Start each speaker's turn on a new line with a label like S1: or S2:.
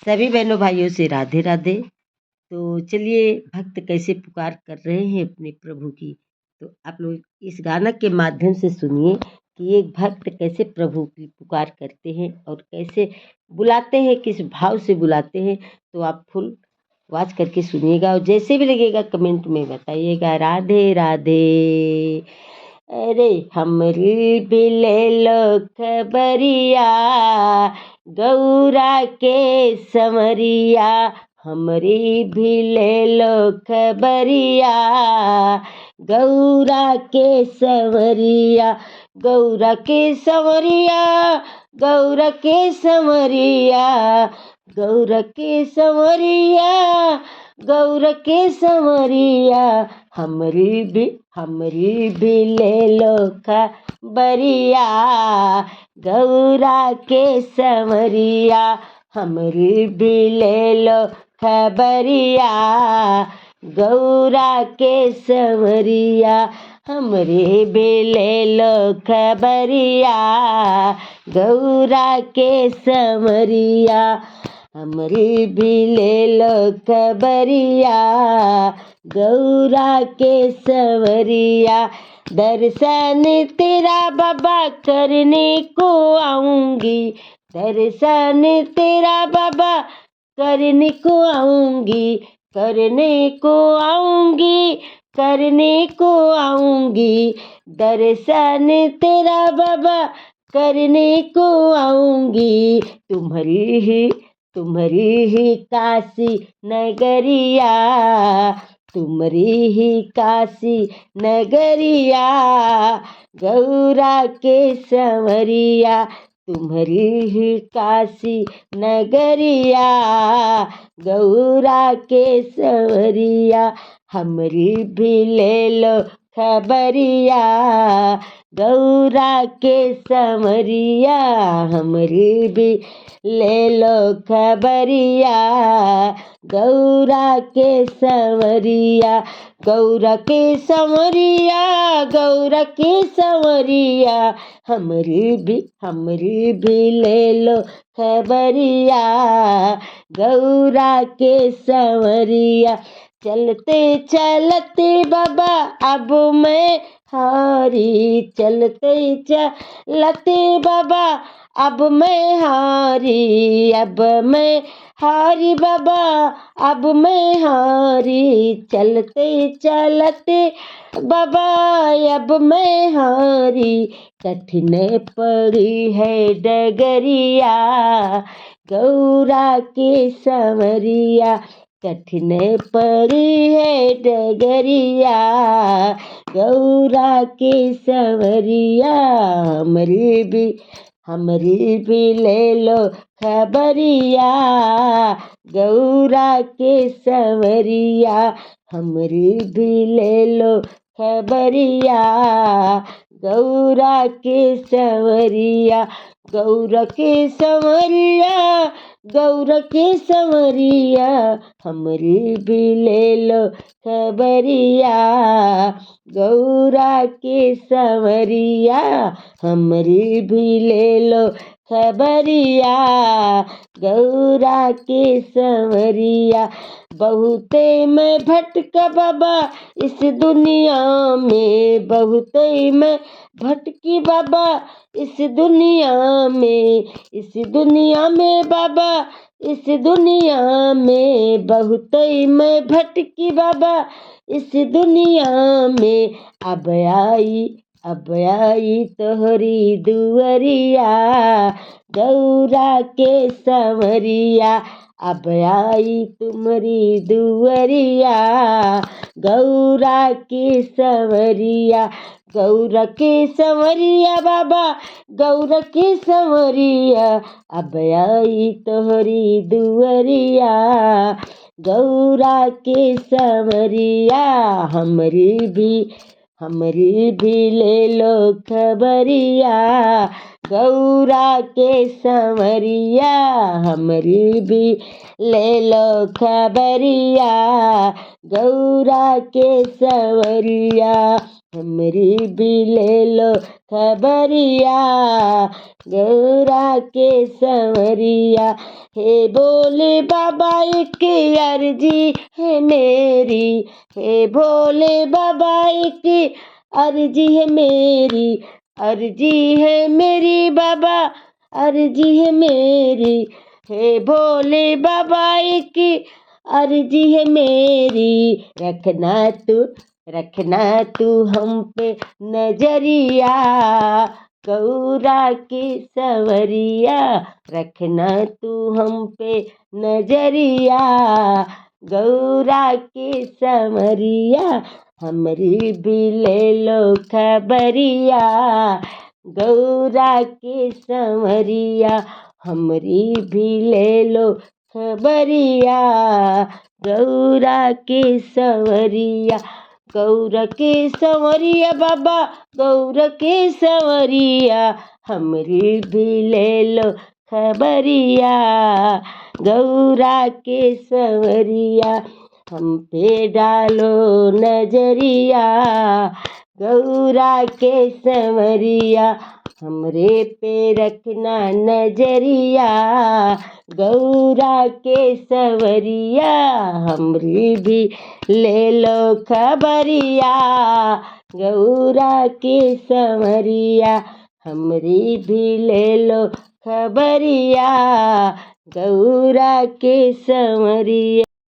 S1: सभी बहनों भाइयों से राधे राधे। तो चलिए भक्त कैसे पुकार कर रहे हैं अपने प्रभु की। तो आप लोग इस गाना के माध्यम से सुनिए कि एक भक्त कैसे प्रभु की पुकार करते हैं और कैसे बुलाते हैं, किस भाव से बुलाते हैं। तो आप फुल वॉच करके सुनिएगा और जैसे भी लगेगा कमेंट में बताइएगा। राधे राधे। अरे हमरी भी ले लो खबरिया, गौरा के समरिया। हमरी भी ले लो खबरिया, गौरा के संवरिया। गौरा के संवरिया, गौरा के संवरिया, गौरा के संवरिया, गौरा के संवरिया। हमरी भी ले लो खबरिया, गौरा के संवरिया। हमरी भी ले लो खबरिया, गौरा के संवरिया। हमरे भी ले लो खबरिया, गौरा के संवरिया। हमरी भी ले लो खबरिया, गौरा के संवरिया। दर्शन तेरा बाबा करने को आऊंगी, दर्शन तेरा बाबा करने को आऊंगी, करने को आऊंगी, करने को आऊंगी। दर्शन तेरा बाबा करने को आऊंगी। तुम्हारी ही काशी नगरिया, तुम्हारी ही काशी नगरिया, गौरा के संवरिया। तुम्हारी ही काशी नगरिया, गौरा के संवरिया। हमरी भी ले लो खबरिया, गौरा के संवरिया। हमरी भी ले लो खबरिया, गौरा के संवरिया। गौरा के संवरिया, गौरा के संवरिया। हमरी भी ले लो खबरिया, गौरा के संवरिया। चलते चलते बाबा अब मैं हारी, चलते चलते बाबा अब मैं हारी, अब मैं हारी बाबा, अब मैं हारी। चलते चलते बाबा अब मैं हारी। कठिन पड़ी है डगरिया, गौरा के संवरिया। कठिन पड़ी है डगरिया, गौरा के संवरिया। हमरी भी ले लो खबरिया, गौरा के संवरिया। हमरी भी ले लो खबरिया, गौरा के संवरिया। गौरा के संवरिया, गौरा के संवरिया। हमरी भी ले लो खबरिया, गौरा के संवरिया। हमरी भी ले लो खबरिया, गौरा के संवरिया। बहुते मैं भटका बाबा इस दुनिया में, बहुते मैं भटकी बाबा इस दुनिया में, इस दुनिया में बाबा, इस दुनिया में। बहुते मैं भटकी बाबा इस दुनिया में। अब आई तोहरी दुअरिया, गौरा के संवरिया। अब आई तुम्हारी दुअरिया, गौरा के संवरिया। गौरा के संवरिया बाबा, गौरा के संवरिया। अब आई तोहरी दुअरिया, गौरा के संवरिया। हमरी भी ले लो खबरिया, गौरा के संवरिया हमरी भी ले लो खबरिया। गौरा के संवरिया हमरी भी ले लो खबरिया। गौरा के संवरिया हे भोले बाबा एक अर्जी है मेरी। हे भोले बाबा एक अर्जी है मेरी। अर्जी है मेरी बाबा अर्जी है मेरी। हे भोले बाबा एक अर्जी है मेरी। रखना तू हम पे नजरिया। गौरा की संवरिया रखना तू हम पे नजरिया। गौरा की संवरिया हमरी भी ले लो खबरिया। गौरा की संवरिया हमरी भी ले लो खबरिया। गौरा की संवरिया गौरा के संवरिया बाबा गौरा के संवरिया हमरी भी ले लो खबरिया। गौरा के संवरिया हम पे डालो नजरिया। गौरा के संवरिया हमरे पे रखना नजरिया। गौरा के संवरिया हमरी भी ले लो खबरिया। गौरा के संवरिया हमरी भी ले लो खबरिया। गौरा के संवरिया।